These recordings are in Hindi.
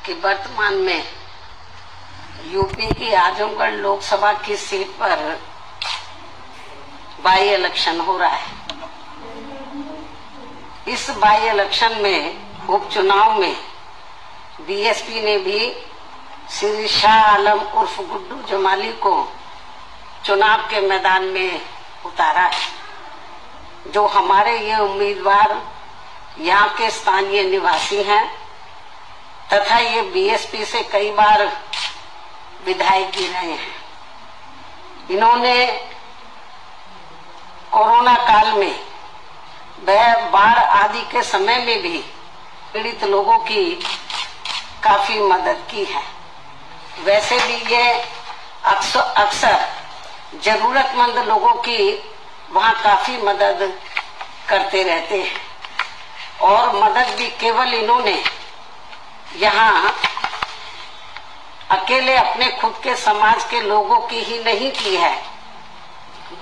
कि वर्तमान में यूपी की आजमगढ़ लोकसभा की सीट पर बाई इलेक्शन हो रहा है। इस बाई इलेक्शन में उपचुनाव में बीएसपी ने भी श्री शाह आलम उर्फ गुड्डू जमाली को चुनाव के मैदान में उतारा है। जो हमारे ये उम्मीदवार यहाँ के स्थानीय निवासी हैं तथा ये बीएसपी से कई बार विधायक भी रहे हैं। इन्होंने कोरोना काल में वह बाढ़ आदि के समय में भी पीड़ित लोगों की काफी मदद की है। वैसे भी ये अक्सर जरूरतमंद लोगों की वहाँ काफी मदद करते रहते हैं और मदद भी केवल इन्होंने यहाँ अकेले अपने खुद के समाज के लोगों की ही नहीं की है,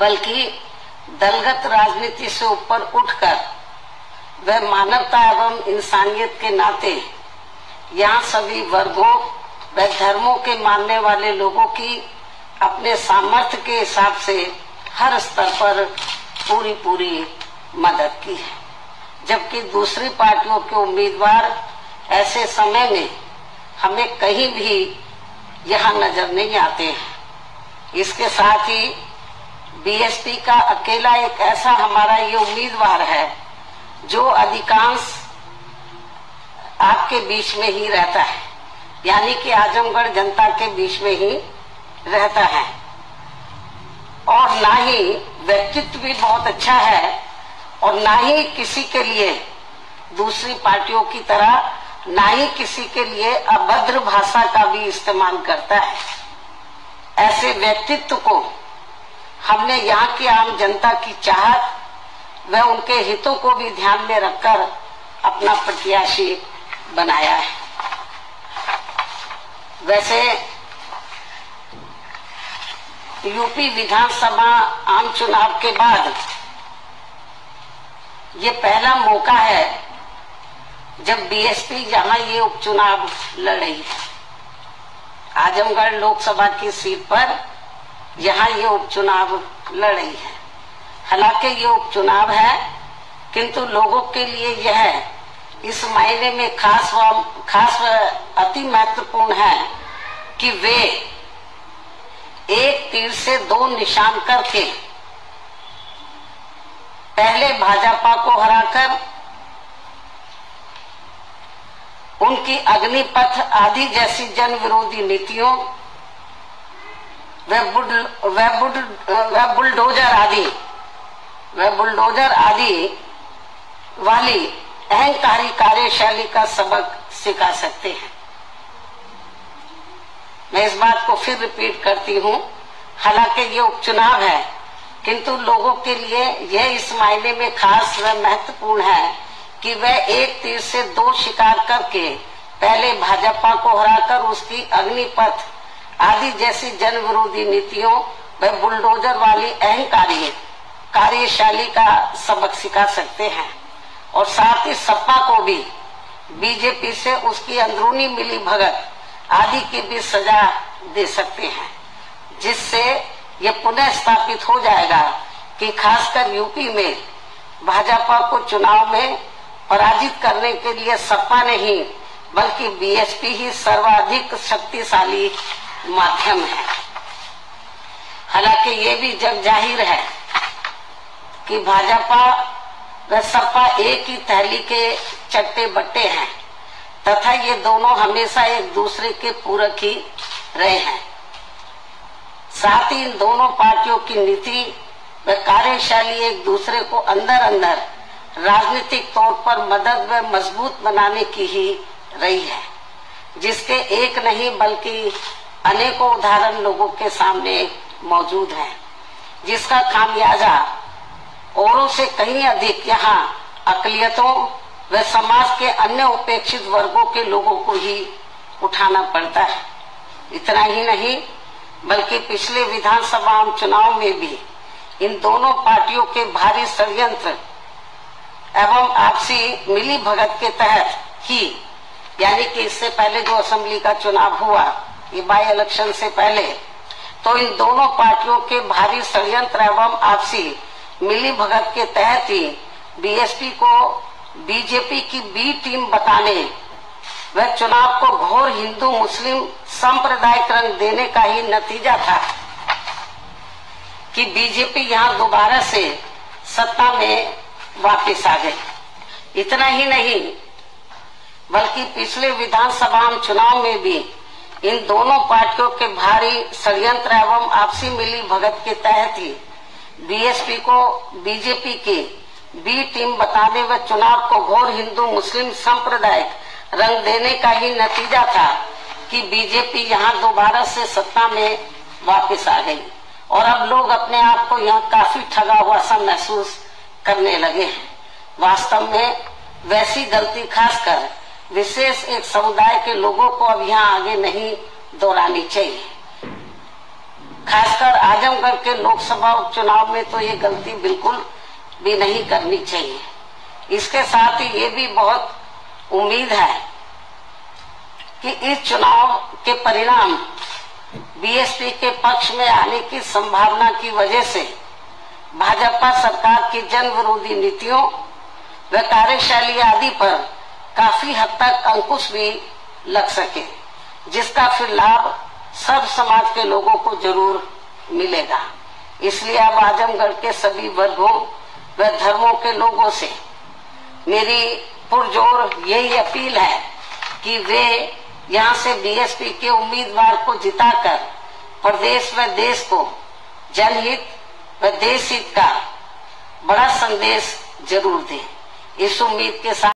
बल्कि दलगत राजनीति से ऊपर उठकर वह मानवता एवं इंसानियत के नाते यहाँ सभी वर्गों व धर्मों के मानने वाले लोगों की अपने सामर्थ्य के हिसाब से हर स्तर पर पूरी मदद की है। जबकि दूसरी पार्टियों के उम्मीदवार ऐसे समय में हमें कहीं भी यहाँ नजर नहीं आते हैं। इसके साथ ही बीएसपी का अकेला एक ऐसा हमारा ये उम्मीदवार है जो अधिकांश आपके बीच में ही रहता है, यानी कि आजमगढ़ जनता के बीच में ही रहता है और ना ही व्यक्तित्व भी बहुत अच्छा है और ना ही किसी के लिए दूसरी पार्टियों की तरह ना ही किसी के लिए अभद्र भाषा का भी इस्तेमाल करता है। ऐसे व्यक्तित्व को हमने यहाँ की आम जनता की चाहत व उनके हितों को भी ध्यान में रखकर अपना प्रत्याशी बनाया है। वैसे यूपी विधानसभा आम चुनाव के बाद ये पहला मौका है जब बीएसपी यहाँ ये उपचुनाव लड़ रही है। आजमगढ़ लोकसभा की सीट पर यहाँ ये उपचुनाव लड़ रही है। हालांकि ये उपचुनाव है, किंतु लोगों के लिए यह इस मायने में खास व अति महत्वपूर्ण है कि वे एक तीर से दो निशान करके पहले भाजपा को हराकर उनकी अग्निपथ आदि जैसी जन विरोधी नीतियों व बुलडोजर आदि वाली अहंकारी कार्यशैली का सबक सिखा सकते हैं। मैं इस बात को फिर रिपीट करती हूँ, हालांकि ये उपचुनाव है, किंतु लोगों के लिए यह इस मायने में खास व महत्वपूर्ण है कि वह एक तीर से दो शिकार करके पहले भाजपा को हराकर उसकी अग्निपथ आदि जैसी जन विरोधी नीतियों व बुलडोजर वाली अहंकारी कार्यशैली का सबक सिखा सकते हैं और साथ ही सपा को भी बीजेपी से उसकी अंदरूनी मिली भगत आदि की भी सजा दे सकते हैं, जिससे ये पुनः स्थापित हो जाएगा कि खासकर यूपी में भाजपा को चुनाव में पराजित करने के लिए सपा नहीं बल्कि बीएसपी ही सर्वाधिक शक्तिशाली माध्यम है। हालांकि ये भी जग जाहिर है कि भाजपा व सपा एक ही थैली के चट्टे बट्टे हैं तथा ये दोनों हमेशा एक दूसरे के पूरक ही रहे हैं। साथ ही इन दोनों पार्टियों की नीति व कार्यशैली एक दूसरे को अंदर राजनीतिक तौर पर मदद व मजबूत बनाने की ही रही है, जिसके एक नहीं बल्कि अनेकों उदाहरण लोगों के सामने मौजूद है, जिसका खामियाजा औरों से कहीं अधिक यहाँ अकलियतों व समाज के अन्य उपेक्षित वर्गों के लोगों को ही उठाना पड़ता है। इतना ही नहीं बल्कि पिछले विधानसभा चुनाव में भी इन दोनों पार्टियों के भारी षड्यंत्र एवं आपसी मिली भगत के तहत ही यानी कि इससे पहले जो असेंबली का चुनाव हुआ, ये बाई इलेक्शन से पहले, तो इन दोनों पार्टियों के भारी षड्यंत्र एवं आपसी मिली भगत के तहत ही बीएसपी को बीजेपी की बी टीम बताने व चुनाव को घोर हिंदू मुस्लिम सांप्रदायिक रंग देने का ही नतीजा था कि बीजेपी यहां दोबारा से सत्ता में वापस आ गई। इतना ही नहीं बल्कि पिछले विधानसभा चुनाव में भी इन दोनों पार्टियों के भारी षड्यंत्र एवं आपसी मिली भगत के तहत ही बीएसपी को बीजेपी की बी टीम बताने व चुनाव को घोर हिंदू मुस्लिम सांप्रदायिक रंग देने का ही नतीजा था कि बीजेपी यहां दोबारा से सत्ता में वापस आ गई और अब लोग अपने आप को यहां काफी ठगा हुआ सा महसूस करने लगे हैं। वास्तव में वैसी गलती खासकर विशेष एक समुदाय के लोगों को अब यहाँ आगे नहीं दोहरानी चाहिए। खासकर आजमगढ़ के लोकसभा उपचुनाव में तो ये गलती बिल्कुल भी नहीं करनी चाहिए। इसके साथ ही ये भी बहुत उम्मीद है कि इस चुनाव के परिणाम बीएसपी के पक्ष में आने की संभावना की वजह से भाजपा सरकार की जन विरोधी नीतियों व कार्यशैली आदि पर काफी हद तक अंकुश भी लग सके, जिसका फिर लाभ सब समाज के लोगों को जरूर मिलेगा। इसलिए अब आजमगढ़ के सभी वर्गों व धर्मों के लोगों से मेरी पुरजोर यही अपील है कि वे यहाँ से बीएसपी के उम्मीदवार को जिताकर प्रदेश व देश को जनहित व देश हित का बड़ा संदेश जरूर दें। इस उम्मीद के साथ